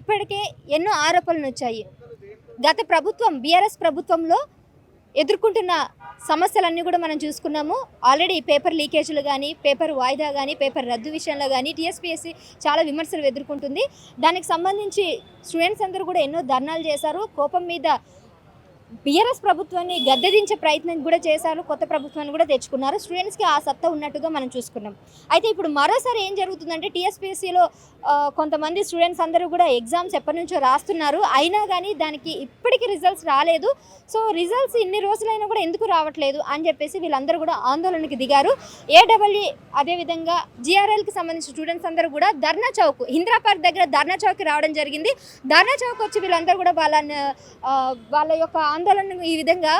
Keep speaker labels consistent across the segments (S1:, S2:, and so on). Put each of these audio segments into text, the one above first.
S1: ఇప్పటికే ఎన్నో ఆరోపణలు వచ్చాయి. గత ప్రభుత్వం బీఆర్ఎస్ ప్రభుత్వంలో ఎదుర్కొంటున్న సమస్యలన్నీ కూడా మనం చూసుకున్నాము. ఆల్రెడీ పేపర్ లీకేజీలు కానీ, పేపర్ వాయిదా కానీ, పేపర్ రద్దు విషయంలో కానీ టీఎస్పీఎస్సీ చాలా విమర్శలు ఎదుర్కొంటుంది. దానికి సంబంధించి స్టూడెంట్స్ అందరూ కూడా ఎన్నో ధర్నాలు చేశారు. కోపం మీద బీఆర్ఎస్ ప్రభుత్వాన్ని గద్దెదించే ప్రయత్నం కూడా చేశారు. కొత్త ప్రభుత్వాన్ని కూడా తెచ్చుకున్నారు. స్టూడెంట్స్కి ఆ సత్తా ఉన్నట్టుగా మనం చూసుకున్నాం. అయితే ఇప్పుడు మరోసారి ఏం జరుగుతుందంటే టీఎస్పీఎస్సీలో కొంతమంది స్టూడెంట్స్ అందరూ కూడా ఎగ్జామ్స్ ఎప్పటి నుంచో రాస్తున్నారు. అయినా కానీ దానికి ఇప్పటికీ రిజల్ట్స్ రాలేదు. సో రిజల్ట్స్ ఇన్ని రోజులైనా కూడా ఎందుకు రావట్లేదు అని చెప్పేసి వీళ్ళందరూ కూడా ఆందోళనకి దిగారు. ఏడబ్ల్యూ అదేవిధంగా జిఆర్ఎల్కి సంబంధించిన స్టూడెంట్స్ అందరూ కూడా ధర్నా చౌక్ ఇందిరా పార్క్ దగ్గర ధర్నా చౌక్కి రావడం జరిగింది. ధర్నా చౌక్ వచ్చి వీళ్ళందరూ కూడా వాళ్ళ యొక్క ఆందోళన ఈ విధంగా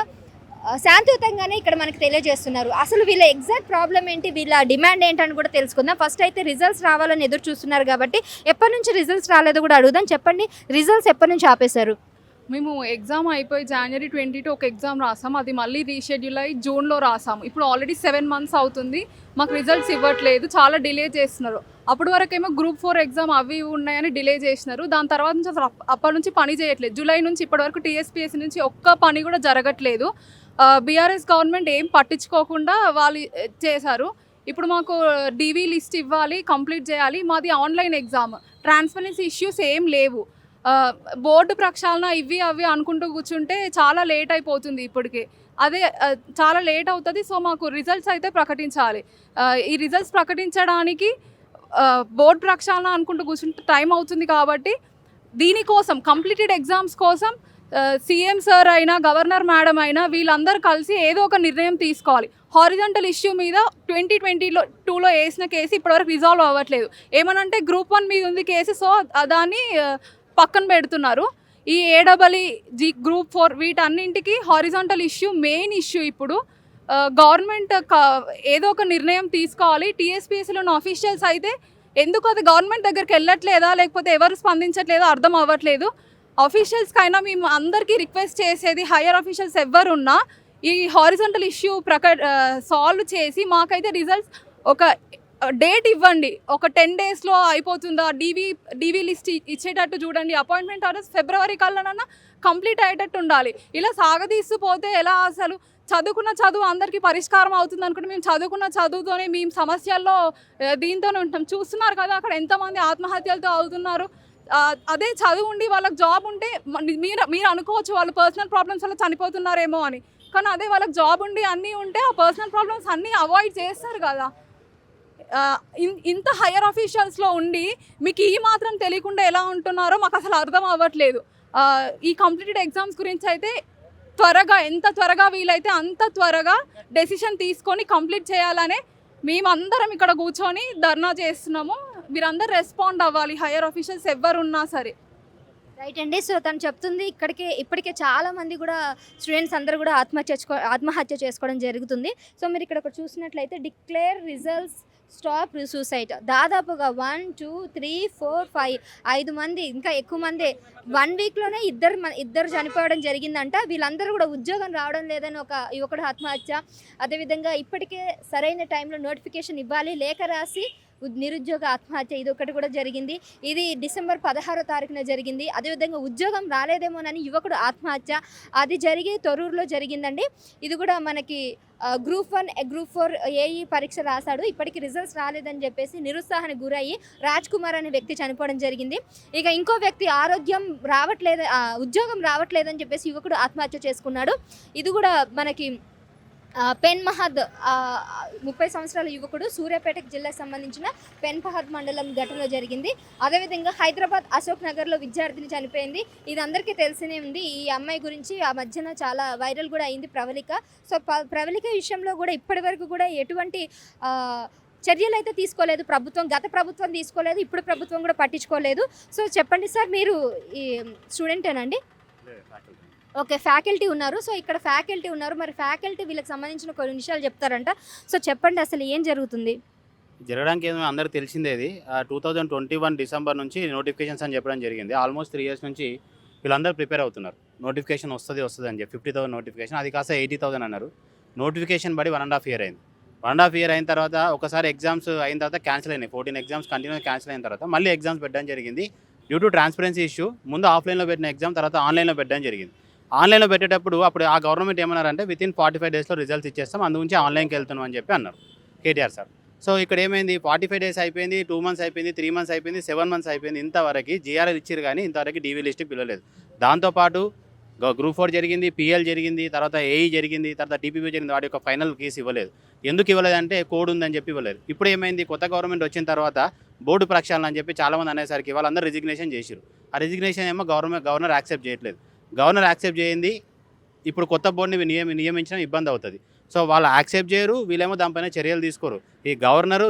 S1: శాంతియుతంగానే ఇక్కడ మనకు తెలియజేస్తున్నారు. అసలు వీళ్ళ ఎగ్జాక్ట్ ప్రాబ్లం ఏంటి, వీళ్ళ డిమాండ్ ఏంటని కూడా తెలుసుకుందాం. ఫస్ట్ అయితే రిజల్ట్స్ రావాలని ఎదురు చూస్తున్నారు కాబట్టి ఎప్పటి నుంచి రిజల్ట్స్ రాలేదో కూడా అడుగుదాం. చెప్పండి, రిజల్ట్స్ ఎప్పటి నుంచి ఆపేశారు?
S2: మేము ఎగ్జామ్ అయిపోయి January 22 ఒక ఎగ్జామ్ రాసాం. అది మళ్ళీ రీషెడ్యూల్ అయ్యి జూన్లో రాసాము. ఇప్పుడు ఆల్రెడీ 7 months అవుతుంది. మాకు రిజల్ట్స్ ఇవ్వట్లేదు, చాలా డిలే చేస్తున్నారు. అప్పటి వరకేమో Group 4 ఎగ్జామ్ అవి ఉన్నాయని డిలే చేసినారు. దాని తర్వాత నుంచి అసలు అప్పటి నుంచి పని చేయట్లేదు. జూలై నుంచి ఇప్పటి వరకు టీఎస్పీఎస్సీ నుంచి ఒక్క పని కూడా జరగట్లేదు. బీఆర్ఎస్ గవర్నమెంట్ ఏం పట్టించుకోకుండా వాళ్ళు చేశారు. ఇప్పుడు మాకు డీవీ లిస్ట్ ఇవ్వాలి, కంప్లీట్ చేయాలి. మాది ఆన్లైన్ ఎగ్జామ్, ట్రాన్స్పరెన్సీ ఇష్యూస్ ఏం లేవు. బోర్డు ప్రక్షాళన ఇవి అవి అనుకుంటూ కూర్చుంటే చాలా లేట్ అయిపోతుంది. ఇప్పటికే అదే చాలా లేట్ అవుతుంది. సో మాకు రిజల్ట్స్ అయితే ప్రకటించాలి. ఈ రిజల్ట్స్ ప్రకటించడానికి బోర్డు ప్రక్షాళన అనుకుంటూ కూర్చుంటే టైం అవుతుంది. కాబట్టి దీనికోసం కంప్లీటెడ్ ఎగ్జామ్స్ కోసం సీఎం సార్ అయినా గవర్నర్ మేడం అయినా వీళ్ళందరూ కలిసి ఏదో ఒక నిర్ణయం తీసుకోవాలి. హారిజంటల్ ఇష్యూ మీద 2022లో వేసిన కేసు ఇప్పటివరకు రిజాల్వ్ అవ్వట్లేదు. ఏమనంటే Group 1 మీద ఉంది కేసు, సో దాన్ని పక్కన పెడుతున్నారు. ఈ ఏడబ్ల్యూ Group 4 వీటన్నింటికి హారిజాంటల్ ఇష్యూ మెయిన్ ఇష్యూ. ఇప్పుడు గవర్నమెంట్ ఏదో ఒక నిర్ణయం తీసుకోవాలి. టీఎస్పీఎస్సీలో ఉన్న అఫీషియల్స్ అయితే ఎందుకు అది గవర్నమెంట్ దగ్గరికి వెళ్ళట్లేదా, లేకపోతే ఎవరు స్పందించట్లేదో అర్థం అవ్వట్లేదు. అఫీషియల్స్కైనా మేము అందరికీ రిక్వెస్ట్ చేసేది, హయ్యర్ అఫీషియల్స్ ఎవరున్నా ఈ హారిజాంటల్ ఇష్యూ సాల్వ్ చేసి మాకైతే రిజల్ట్స్ ఒక డేట్ ఇవ్వండి. ఒక 10 daysలో అయిపోతుందా, డీవీ లిస్ట్ ఇచ్చేటట్టు చూడండి. అపాయింట్మెంట్ ఆర్డర్స్ ఫిబ్రవరి కల్లానన్నా కంప్లీట్ అయ్యేటట్టు ఉండాలి. ఇలా సాగదీస్తూ పోతే ఎలా? అసలు చదువుకున్న చదువు అందరికీ పరిష్కారం అవుతుంది అనుకుంటే మేము చదువుకున్న చదువుతోనే మేము సమస్యల్లో దీంతోనే ఉంటాం. చూస్తున్నారు కదా అక్కడ ఎంతమంది ఆత్మహత్యలతో అవుతున్నారు. అదే చదువు ఉండి వాళ్ళకి జాబ్ ఉంటే మీరు అనుకోవచ్చు వాళ్ళు పర్సనల్ ప్రాబ్లమ్స్ వల్ల చనిపోతున్నారేమో అని. కానీ అదే వాళ్ళకి జాబ్ ఉండి అన్నీ ఉంటే ఆ పర్సనల్ ప్రాబ్లమ్స్ అన్నీ అవాయిడ్ చేస్తారు కదా. ఇంత హయ్యర్ అఫీషియల్స్లో ఉండి మీకు ఈ మాత్రం తెలియకుండా ఎలా ఉంటున్నారో మాకు అసలు అర్థం అవ్వట్లేదు. ఈ కంప్లీటెడ్ ఎగ్జామ్స్ గురించి అయితే ఎంత త్వరగా వీలైతే అంత త్వరగా డెసిషన్ తీసుకొని కంప్లీట్ చేయాలనే మేమందరం ఇక్కడ కూర్చొని ధర్నా చేస్తున్నాము. మీరందరూ రెస్పాండ్ అవ్వాలి, హయ్యర్ అఫీషియల్స్ ఎవరున్నా సరే.
S1: రైట్ అండి. సో తను చెప్తుంది ఇప్పటికే చాలామంది కూడా స్టూడెంట్స్ అందరూ కూడా ఆత్మహత్య చేసుకోవడం జరుగుతుంది. సో మీరు ఇక్కడ చూసినట్లయితే డిక్లేర్ రిజల్ట్స్ స్టాప్ సూసైడ్, దాదాపుగా 1 2 3 4 5 మంది, ఇంకా ఎక్కువ మంది 1 weekలోనే ఇద్దరు చనిపోవడం జరిగిందంట. వీళ్ళందరూ కూడా ఉద్యోగం రావడం లేదని ఒక యువకుడు ఆత్మహత్య. అదేవిధంగా ఇప్పటికే సరైన టైంలో నోటిఫికేషన్ ఇవ్వాలి, లేఖ రాసి నిరుద్యోగ ఆత్మహత్య, ఇది ఒకటి కూడా జరిగింది. ఇది December 16 జరిగింది. అదేవిధంగా ఉద్యోగం రాలేదేమోనని యువకుడు ఆత్మహత్య, అది జరిగి తొర్రూరులో జరిగిందండి. ఇది కూడా మనకి Group 1 Group 4 ఏఈ పరీక్ష రాశాడు. ఇప్పటికీ రిజల్ట్స్ రాలేదని చెప్పేసి నిరుత్సాహానికి గురయ్యి రాజ్ కుమార్ అనే వ్యక్తి చనిపోవడం జరిగింది. ఇక ఇంకో వ్యక్తి ఉద్యోగం రావట్లేదని చెప్పేసి యువకుడు ఆత్మహత్య చేసుకున్నాడు. ఇది కూడా మనకి పెన్ మహద్ 30 సంవత్సరాల యువకుడు సూర్యాపేట జిల్లాకు సంబంధించిన పెన్ మహద్ మండలం ఘటన జరిగింది. అదేవిధంగా హైదరాబాద్ అశోక్ నగర్లో విద్యార్థిని చనిపోయింది. ఇది అందరికీ తెలిసినే ఉంది. ఈ అమ్మాయి గురించి ఆ మధ్యన చాలా వైరల్ కూడా అయింది ప్రవళిక. సో ప్రవళిక విషయంలో కూడా ఇప్పటి వరకు కూడా ఎటువంటి చర్యలు అయితే తీసుకోలేదు గత ప్రభుత్వం తీసుకోలేదు, ఇప్పుడు ప్రభుత్వం కూడా పట్టించుకోలేదు. సో చెప్పండి సార్, మీరు ఈ స్టూడెంటేనండి? ఓకే, ఫ్యాకల్టీ ఉన్నారు. సో ఇక్కడ ఫ్యాకల్టీ ఉన్నారు, మరి ఫ్యాకల్టీ వీళ్ళకి సంబంధించిన కొన్ని విషయాలు చెప్తారంట. సో చెప్పండి, అసలు ఏం జరుగుతుంది?
S3: జరగడానికి ఏమో అందరికి తెలిసిందే. ఇది 2021 డిసెంబర్ నుంచి నోటిఫికేషన్స్ అని చెప్పడం జరిగింది. ఆల్మోస్ట్ 3 years నుంచి వీళ్ళందరూ ప్రిపేర్ అవుతున్నారు. నోటిఫికేషన్ వస్తుంది అని చెప్పి 50,000 నోటిఫికేషన్, అది కాస్త 80,000 అన్నారు. నోటిఫికేషన్ బడి 1.5 year అయింది. 1.5 year అయిన తర్వాత ఒకసారి ఎగ్జామ్స్ అయిన తర్వాత క్యాన్సిల్ అయినాయి. 14 exams కంటిన్యూ క్యాన్సిల్ అయిన తర్వాత మళ్ళీ ఎగ్జామ్స్ పెట్టడం జరిగింది. డ్యూ టు ట్రాన్స్పరెన్సీ ఇష్యూ ముందు ఆఫ్లైన్లో పెట్టిన ఎగ్జామ్ తర్వాత ఆన్లైన్లో పెట్టడం జరిగింది. ఆన్లైన్లో పెట్టేటప్పుడు అప్పుడు ఆ గవర్నమెంట్ ఏమన్నారంటే వితిన్ 45 డేస్లో రిజల్ట్స్ ఇచ్చేస్తాం, అందుగురించి ఆన్లైన్కి వెళ్తున్నాం అని చెప్పి అన్నారు కేటీఆర్ సార్. సో ఇక్కడ ఏమైంది, 45 డేస్ అయిపోయింది, 2 మంత్స్ అయిపోయింది, 3 మంత్స్ అయిపోయింది, 7 మంత్స్ అయిపోయింది, ఇంతవరకు జీఆర్ఎల్ ఇచ్చారు కానీ ఇంతవరకు డీవీ లిస్ట్కి పిలవలేదు. దాంతోపాటు గ్రూప్ 4 జరిగింది, పిఎల్ జరిగింది, తర్వాత ఏఈ జరిగింది, తర్వాత టీపీపీ జరిగింది, వాటి యొక్క ఫైనల్ కేసు ఇవ్వలేదు. ఎందుకు ఇవ్వలేదు అంటే కోడ్ ఉందని చెప్పి ఇవ్వలేదు. ఇప్పుడు ఏమైంది, కొత్త గవర్నమెంట్ వచ్చిన తర్వాత బోర్డు ప్రక్షాళన అని చెప్పి చాలామంది అనేసరికి వాళ్ళందరూ రిజిగ్నేషన్ చేశారు. ఆ రిజిగ్నేషన్ ఏమో గవర్నర్ యాక్సెప్ట్ చేయట్లేదు. గవర్నర్ యాక్సెప్ట్ చేయింది, ఇప్పుడు కొత్త బోర్డుని నియమించడం ఇబ్బంది అవుతుంది. సో వాళ్ళు యాక్సెప్ట్ చేయరు, వీళ్ళేమో దానిపైన చర్యలు తీసుకోరు. ఈ గవర్నరు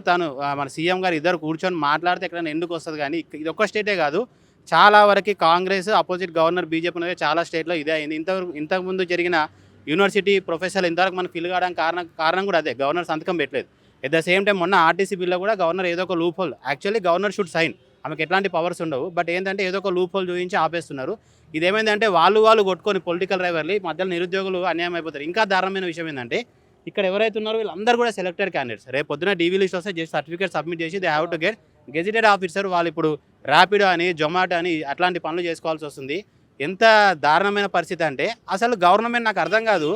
S3: మన సీఎం గారు ఇద్దరు కూర్చొని మాట్లాడితే ఎక్కడైనా ఎందుకు వస్తుంది. కానీ ఇది ఒక్క స్టేటే కాదు, చాలా వరకు కాంగ్రెస్ అపోజిట్ గవర్నర్ బీజేపీ అనేది చాలా స్టేట్లో ఇదే అయింది. ఇంతకుముందు జరిగిన యూనివర్సిటీ ప్రొఫెసర్లు ఇంతవరకు మనకు ఫిల్ కావడానికి కారణం కూడా అదే, గవర్నర్ సంతకం పెట్టలేదు. ఎట్ ద సేమ్ టైం మొన్న ఆర్టీసీ బిల్లో కూడా గవర్నర్ ఏదో ఒక loop hole, actually governor should sign, ఆమెకు ఎట్లాంటి పవర్స్ ఉండవు, బట్ ఏంటంటే ఏదో ఒక లూప్ హోల్ చూపించి ఆపేస్తున్నారు. ఇదేమైందంటే వాళ్ళు కొట్టుకొని పొలిటికల్ రైవర్లు మధ్యలో నిరుద్యోగులు అన్యాయం అయిపోతారు. ఇంకా దారుణమైన విషయం ఏంటంటే ఇక్కడ ఎవరైతే ఉన్నారో వీళ్ళందరూ కూడా సెలెక్టెడ్ క్యాండిడేట్స్. రేపు పొద్దున డీవీ లిస్ట్ వస్తే జస్ట్ సర్టిఫికేట్ సబ్మిట్ చేసి they have to get gazetted officer. వాళ్ళు ఇప్పుడు ర్యాపిడో అని, జొమాటో అని అట్లాంటి పనులు చేసుకోవాల్సి వస్తుంది. ఎంత దారుణమైన పరిస్థితి అంటే అసలు గవర్నమెంట్ నాకు అర్థం కాదు,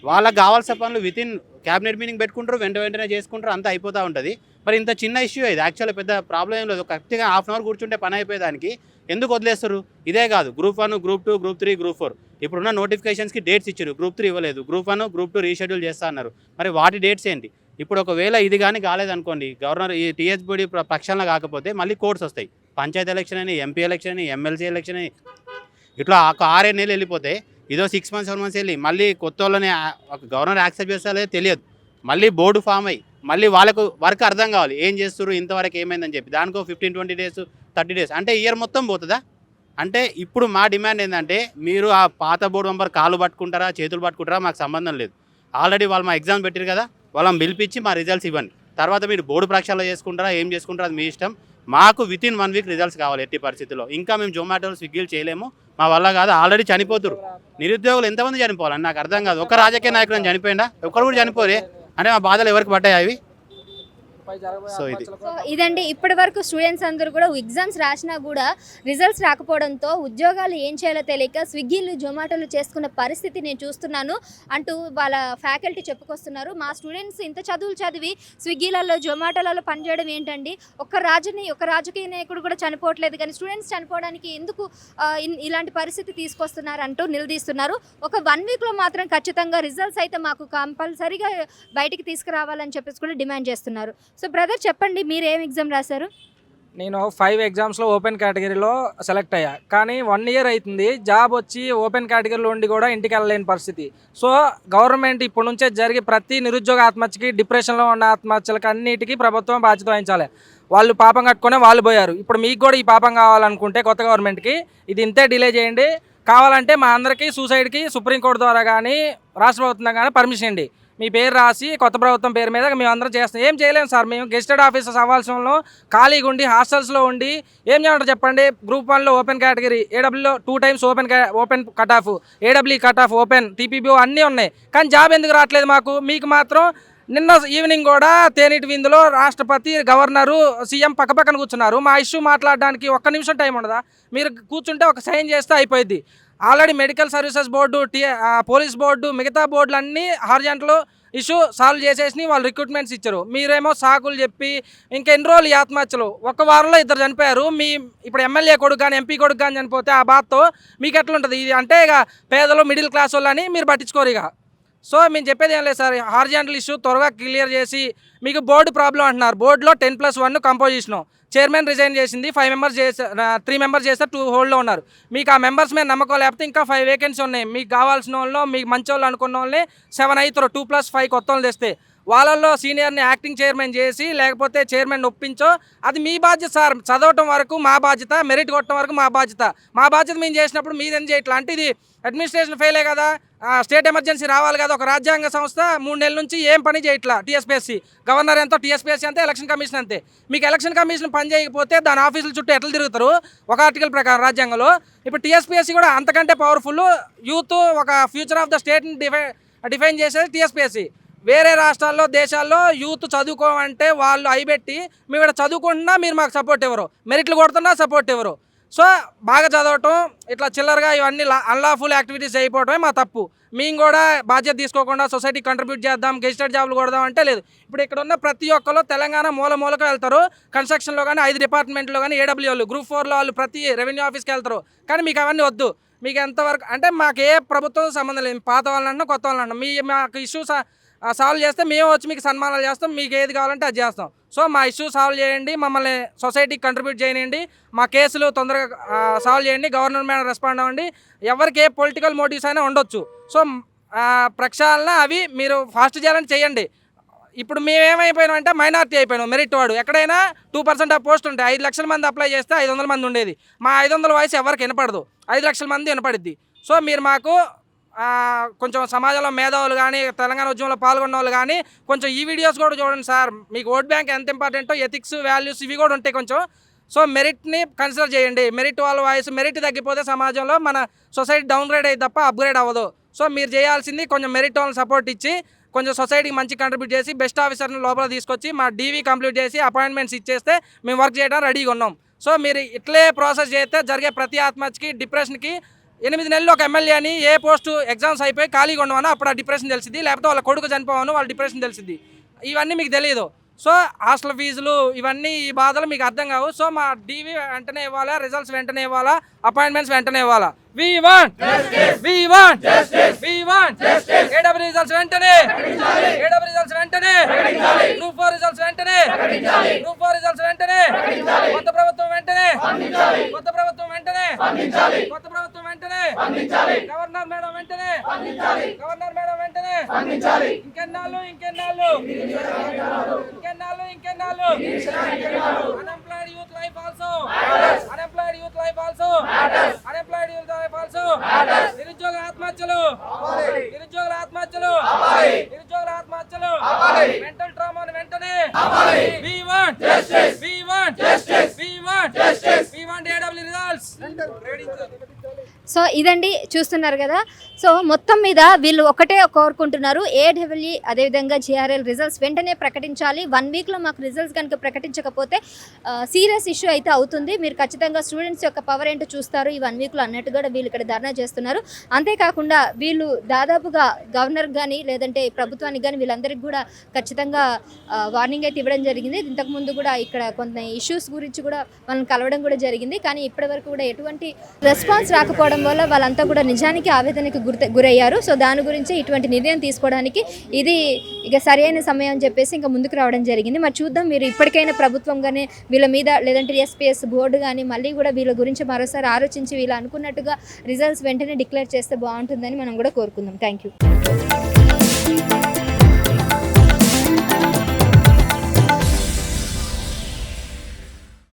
S3: వాళ్ళకి కావాల్సిన పనులు వితిన్ క్యాబినెట్ మీటింగ్ పెట్టుకుంటారు, వెంటనే చేసుకుంటారు, అంతా అయిపోతూ ఉంటుంది. మరి ఇంత చిన్న ఇష్యూ ఇది, యాక్చువల్లీ పెద్ద ప్రాబ్లం ఏం లేదు, కరెక్ట్గా హాఫ్ అన్ అవర్ కూర్చుంటే పని అయిపోయేదానికి ఎందుకు వదిలేస్తారు. ఇదే కాదు, గ్రూప్ 1, గ్రూప్ 2, గ్రూప్ 3, గ్రూప్ 4 ఇప్పుడున్న నోటిఫికేషన్స్కి డేట్స్ ఇచ్చారు. గ్రూప్ 3 ఇవ్వలేదు, గ్రూప్ 1, గ్రూప్ 2 రీషెడ్యూల్ చేస్తా అన్నారు. మరి వాటి డేట్స్ ఏంటి? ఇప్పుడు ఒకవేళ ఇది కానీ కాలేదనుకోండి, గవర్నర్ ఈ టీహెచ్బోడి ప్రక్షాళన కాకపోతే మళ్ళీ కోర్ట్స్ వస్తాయి. పంచాయతీ ఎలక్షన్ అని, ఎంపీ ఎలక్షన్ అని, ఎమ్మెల్సీ ఎలక్షన్ అని, ఇట్లా ఒక 6-7 నెలలు వెళ్ళిపోతే ఇదో 6 మంత్స్ 7 మంత్స్ వెళ్ళి మళ్ళీ కొత్త వాళ్ళని గవర్నర్ యాక్సెప్ట్ చేస్తారో తెలియదు. మళ్ళీ బోర్డు ఫామ్ అయ్యి మళ్ళీ వాళ్ళకు వర్క్ అర్థం కావాలి, ఏం చేస్తారు, ఇంతవరకు ఏమైందని చెప్పి దానికో 15-20 డేస్ 30 డేస్ అంటే ఇయర్ మొత్తం పోతుందా? అంటే ఇప్పుడు మా డిమాండ్ ఏంటంటే మీరు ఆ పాత బోర్డు మెంబర్ కాళ్ళు పట్టుకుంటారా, చేతులు పట్టుకుంటారా, మాకు సంబంధం లేదు. ఆల్రెడీ వాళ్ళు మా ఎగ్జామ్ పెట్టారు కదా, వాళ్ళని పిలిపించి మా రిజల్ట్స్ ఇవ్వండి. తర్వాత మీరు బోర్డు ప్రక్షాళన చేసుకుంటారా, ఏం చేసుకుంటారా అది మీ ఇష్టం. మాకు వితిన్ 1 వీక్ రిజల్ట్స్ కావాలి ఎట్టి పరిస్థితుల్లో. ఇంకా మేము జొమాటోలు, స్విగ్గీలు చేయలేము, మా వల్ల కాదు. ఆల్రెడీ చనిపోతున్నారు నిరుద్యోగులు. ఎంతమంది చనిపోవాలని నాకు అర్థం కాదు. ఒక రాజకీయ నాయకుడు చనిపోయిందా? ఒక్కరు కూడా చనిపోరే అంటే మా బాధలు ఎవరికి పడ్డాయి అవి? సో
S1: ఇదండి ఇప్పటి వరకు స్టూడెంట్స్ అందరూ కూడా ఎగ్జామ్స్ రాసినా కూడా రిజల్ట్స్ రాకపోవడంతో ఉద్యోగాలు ఏం చేయాలో తెలియక స్విగ్గీలు, జొమాటోలు చేసుకున్న పరిస్థితి నేను చూస్తున్నాను అంటూ వాళ్ళ ఫ్యాకల్టీ చెప్పుకొస్తున్నారు. మా స్టూడెంట్స్ ఇంత చదువులు చదివి స్విగ్గీలలో, జొమాటోలలో పనిచేయడం ఏంటండి? ఒక రాజకీయ నాయకుడు కూడా చనిపోవట్లేదు, కానీ స్టూడెంట్స్ చనిపోవడానికి ఎందుకు ఇలాంటి పరిస్థితి తీసుకొస్తున్నారు అంటూ నిలదీస్తున్నారు. ఒక 1 వీక్లో మాత్రం ఖచ్చితంగా రిజల్ట్స్ అయితే మాకు కంపల్సరీగా బయటికి తీసుకురావాలని చెప్పేసి కూడా డిమాండ్ చేస్తున్నారు. సో బ్రదర్ చెప్పండి, మీరు ఏం ఎగ్జామ్ రాశారు?
S4: నేను 5 ఎగ్జామ్స్లో ఓపెన్ కేటగిరీలో సెలెక్ట్ అయ్యా, కానీ 1 ఇయర్ అవుతుంది జాబ్ వచ్చి ఓపెన్ కేటగిరీలో ఉండి కూడా ఇంటికి వెళ్ళలేని పరిస్థితి. సో గవర్నమెంట్ ఇప్పటి నుంచే జరిగే ప్రతి నిరుద్యోగ ఆత్మహత్యకి, డిప్రెషన్లో ఉన్న ఆత్మహత్యలకు అన్నిటికీ ప్రభుత్వం బాధ్యత వహించాలి. వాళ్ళు పాపం కట్టుకునే వాళ్ళు పోయారు. ఇప్పుడు మీకు కూడా ఈ పాపం కావాలనుకుంటే కొత్త గవర్నమెంట్కి ఇది ఇంతే డిలే చేయండి. కావాలంటే మా అందరికీ సూసైడ్కి సుప్రీంకోర్టు ద్వారా కానీ రాష్ట్ర ప్రభుత్వం కానీ పర్మిషన్ ఇవ్వండి. మీ పేరు రాసి కొత్త ప్రభుత్వం పేరు మీద మేము అందరం చేస్తాం. ఏం చేయలేము సార్, మేము గెస్టెడ్ ఆఫీసర్స్ అవ్వాల్సిన ఖాళీగా ఉండి హాస్టల్స్లో ఉండి ఏం చేయమంటారు చెప్పండి. గ్రూప్ 1లో ఓపెన్ కేటగిరీ, ఏడబ్ల్యూలో 2 times open cut off, AW cut off, open, TPB అన్నీ ఉన్నాయి, కానీ జాబ్ ఎందుకు రావట్లేదు మాకు? మీకు మాత్రం నిన్న ఈవినింగ్ కూడా తేనీటి విందులో రాష్ట్రపతి, గవర్నరు, సీఎం పక్కపక్కన కూర్చున్నారు. మా ఇష్యూ మాట్లాడడానికి 1 నిమిషం టైం ఉండదా? మీరు కూర్చుంటే ఒక సైన్ చేస్తే అయిపోయింది. Already medical services board, police board, మిగతా బోర్డులన్నీ హార్జెంటల్ ఇష్యూ సాల్వ్ చేసేసి వాళ్ళు రిక్రూట్మెంట్స్ ఇచ్చారు. మీరేమో సాకులు చెప్పి ఇంకెన్ని రోజులు ఈ ఆత్మహత్యలు? 1 వారంలో 2 చనిపోయారు. ఇప్పుడు ఎమ్మెల్యే కొడుకు కానీ, ఎంపీ కొడుకు కానీ చనిపోతే ఆ బాధతో మీకు ఎట్లుంటుంది? ఇది అంటే ఇక పేదలు, మిడిల్ క్లాస్ వాళ్ళని మీరు పట్టించుకోరు ఇక. సో మేము చెప్పేది ఏం లేదు సార్, హార్జెంటల్ ఇష్యూ త్వరగా క్లియర్ చేసి, మీకు బోర్డు ప్రాబ్లం అంటున్నారు, బోర్డులో 10+1 కంపోజిషను, చైర్మన్ రిజైన్ చేసింది, 5 మెంబర్స్ చేశారు, 3 మెంబర్స్ చేస్తారు, 2 హోల్డ్లో ఉన్నారు. మీకు ఆ మెంబర్స్ మీద నమ్మకం లేకపోతే ఇంకా 5 వేకెన్సీ ఉన్నాయి. మీకు కావాల్సిన వాళ్ళు, మీకు మంచి వాళ్ళు అనుకున్న వాళ్ళని 7 అవుతారు, 2+5 కొత్త వాళ్ళు తెస్తే. వాళ్ళల్లో సీనియర్ని యాక్టింగ్ చైర్మన్ చేసి, లేకపోతే చైర్మన్ ఒప్పించో, అది మీ బాధ్యత సార్. చదవటం వరకు మా బాధ్యత, మెరిట్ కొట్టడం వరకు మా బాధ్యత. మా బాధ్యత మేము చేసినప్పుడు మీరేం చేయట్లా అంటే ఇది అడ్మినిస్ట్రేషన్ ఫెయిలే కదా, స్టేట్ ఎమర్జెన్సీ రావాలి కదా. ఒక రాజ్యాంగ సంస్థ 3 నెలల నుంచి ఏం పని చేయట్లా. టీఎస్పీఎస్సీ గవర్నర్ ఎంతో, టీఎస్పీఎస్సీ అంతే, ఎలక్షన్ కమిషన్ అంతే. మీకు ఎలక్షన్ కమిషన్ పని చేయకపోతే దాని ఆఫీసుల చుట్టూ ఎట్లా తిరుగుతారు? ఒక ఆర్టికల్ ప్రకారం రాజ్యాంగంలో. ఇప్పుడు టీఎస్పీఎస్సీ కూడా అంతకంటే పవర్ఫుల్. యూత్ ఒక ఫ్యూచర్ ఆఫ్ ద స్టేట్ని డిఫైన్ చేసేది టీఎస్పీఎస్సీ. వేరే రాష్ట్రాల్లో, దేశాల్లో యూత్ చదువుకోమంటే వాళ్ళు అయిపెట్టి మేము ఇక్కడ చదువుకుంటున్నా మీరు మాకు సపోర్ట్ ఇవ్వరు, మెరిట్లు కొడుతున్నా సపోర్ట్ ఇవ్వరు. సో బాగా చదవటం ఇట్లా చిల్లరగా ఇవన్నీ అన్లాఫుల్ యాక్టివిటీస్ అయిపోవటమే మా తప్పు. మేము కూడా బాధ్యత తీసుకోకుండా సొసైటీకి కంట్రిబ్యూట్ చేద్దాం, గెజిటెడ్ జాబ్లు కొడదాం అంటే లేదు. ఇప్పుడు ఇక్కడ ఉన్న ప్రతి ఒక్కరు తెలంగాణ మూలకు వెళ్తారు. కన్స్ట్రక్షన్లో కానీ 5 డిపార్ట్మెంట్లో కానీ ఏడబ్ల్యూలు గ్రూప్ 4లో వాళ్ళు ప్రతి రెవెన్యూ ఆఫీస్కి వెళ్తారు. కానీ మీకు అవన్నీ వద్దు. మీకు ఎంతవరకు అంటే మాకు ఏ ప్రభుత్వం సంబంధం లేదు. పాత వాళ్ళన్నా కొత్త వాళ్ళన్నా మాకు ఇష్యూ సాల్వ్ చేస్తే మేము వచ్చి మీకు సన్మానాలు చేస్తాం. మీకు ఏది కావాలంటే అది చేస్తాం. సో మా ఇష్యూ సాల్వ్ చేయండి, మమ్మల్ని సొసైటీకి కంట్రిబ్యూట్ చేయండి, మా కేసులు తొందరగా సాల్వ్ చేయండి, గవర్నర్ మీద రెస్పాండ్ అవ్వండి. ఎవరికి ఏ పొలిటికల్ మోటివ్స్ అయినా ఉండొచ్చు. సో ప్రక్షాళన అవి మీరు ఫాస్ట్ చేయాలని చేయండి. ఇప్పుడు మేమేమైపోయినాం అంటే మైనారిటీ అయిపోయినాం. మెరిట్ వాడు ఎక్కడైనా 2% ఆఫ్ పోస్ట్ ఉంటాయి. 5 లక్షల మంది అప్లై చేస్తే 500 మంది ఉండేది. మా 500 వాయిస్ ఎవరికి వినపడదు, 5 లక్షల మంది వినపడిద్ది. సో మీరు మాకు కొంచెం సమాజంలో మేధావులు కానీ తెలంగాణ ఉద్యమంలో పాల్గొన్న వాళ్ళు కానీ కొంచెం ఈ వీడియోస్ కూడా చూడండి సార్. మీకు ఓట్ బ్యాంక్ ఎంత ఇంపార్టెంటో ఎథిక్స్ వాల్యూస్ ఇవి కూడా ఉంటాయి కొంచెం. సో మెరిట్ని కన్సిడర్ చేయండి. మెరిట్ వాళ్ళ వాయిస్ మెరిట్ తగ్గిపోతే సమాజంలో మన సొసైటీ డౌన్గ్రేడ్ అయ్యి తప్ప అప్గ్రేడ్ అవ్వదు. సో మీరు చేయాల్సింది కొంచెం మెరిట్ వాళ్ళని సపోర్ట్ ఇచ్చి కొంచెం సొసైటీకి మంచి కంట్రిబ్యూట్ చేసి బెస్ట్ ఆఫీసర్ని లోపల తీసుకొచ్చి మా డీవీ కంప్లీట్ చేసి అపాయింట్మెంట్స్ ఇచ్చేస్తే మేము వర్క్ చేయడానికి రెడీగా ఉన్నాం. సో మీరు ఇట్లే ప్రాసెస్ చేస్తే జరిగే ప్రతి ఆత్మహత్యకి డిప్రెషన్కి 8 నెలలు ఒక ఎమ్మెల్యేని ఏ పోస్టు ఎగ్జామ్స్ అయిపోయి ఖాళీగా ఉండవని అప్పుడు ఆ డిప్రెషన్ తెలిసింది, లేకపోతే వాళ్ళ కొడుకు చనిపోవను వాళ్ళ డిప్రెషన్ తెలిసింది. ఇవన్నీ మీకు తెలియదు. సో హాస్టల్ ఫీజులు ఇవన్నీ ఈ బాధలు మీకు అర్థం కావు. సో మా డీవీ వెంటనే ఇవ్వాలా, రిజల్ట్స్ వెంటనే ఇవ్వాలా, అపాయింట్మెంట్స్ వెంటనే ఇవ్వాలా. We want ఏడబ్ల్యూ రిజల్ట్స్ వెంటనే, ఏడబ్ల్యూ రిజల్ట్స్ వెంటనే, గ్రూప్ 4 రిజల్ట్స్ వెంటనే, గ్రూప్ 4 రిజల్ట్స్ వెంటనే, కొత్త ప్రభుత్వం వెంటనే, కొత్త ప్రభుత్వం వెంటనే, కొత్త ప్రభుత్వం వెంటనే, గవర్నర్ మేడం వెంటనే, గవర్నర్ మేడం వెంటనే. ఇంకెన్నాళ్ళు ఇంకెన్నాళ్ళు ఇంకెన్నాళ్ళు ఇంకెన్నాళ్ళు unemployed youth life also, unemployed youth life also, unemployed youth life also. నిరుద్యోగ ఆత్మహత్యలు, నిరుద్యోగుల ఆత్మహత్యలు, నిరుద్యోగుల ఆత్మహత్యలు, మెంటల్ ట్రామాను వెంటనే. We want justice, we want justice, we want justice, we want AW results.
S1: So ఇదండి చూస్తున్నారు కదా. సో మొత్తం మీద వీళ్ళు ఒకటే కోరుకుంటున్నారు, ఏడబ్ల్యూ అదేవిధంగా జిఆర్ఎల్ రిజల్ట్స్ వెంటనే ప్రకటించాలి. 1 వీక్లో మాకు రిజల్ట్స్ కనుక ప్రకటించకపోతే సీరియస్ ఇష్యూ అయితే అవుతుంది. మీరు ఖచ్చితంగా స్టూడెంట్స్ యొక్క పవర్ ఏంటో చూస్తారు ఈ 1 వీక్లో అన్నట్టుగా వీళ్ళు ఇక్కడ ధర్నా చేస్తున్నారు. అంతేకాకుండా వీళ్ళు దాదాపుగా గవర్నర్ కానీ లేదంటే ప్రభుత్వానికి కానీ వీళ్ళందరికీ కూడా ఖచ్చితంగా వార్నింగ్ అయితే ఇవ్వడం జరిగింది. ఇంతకుముందు కూడా ఇక్కడ కొంత ఇష్యూస్ గురించి కూడా వాళ్ళని కలవడం కూడా జరిగింది. కానీ ఇప్పటివరకు కూడా ఎటువంటి రెస్పాన్స్ రాకపోవడం వల్ల వాళ్ళంతా కూడా నిజానికి ఆవేదనకు గురయ్యారు. సో దాని గురించి ఇటువంటి నిర్ణయం తీసుకోవడానికి ఇది ఇక సరైన సమయం అని చెప్పేసి ఇంకా ముందుకు రావడం జరిగింది. మరి చూద్దాం, మీరు ఇప్పటికైనా ప్రభుత్వం కానీ వీళ్ళ మీద లేదంటే ఎస్పీఎస్ బోర్డు కానీ మళ్ళీ కూడా వీళ్ళ గురించి మరోసారి ఆలోచించి వీళ్ళు అనుకున్నట్టుగా రిజల్ట్స్ వెంటనే డిక్లేర్ చేస్తే బాగుంటుందని మనం కూడా కోరుకుందాం. Thank you.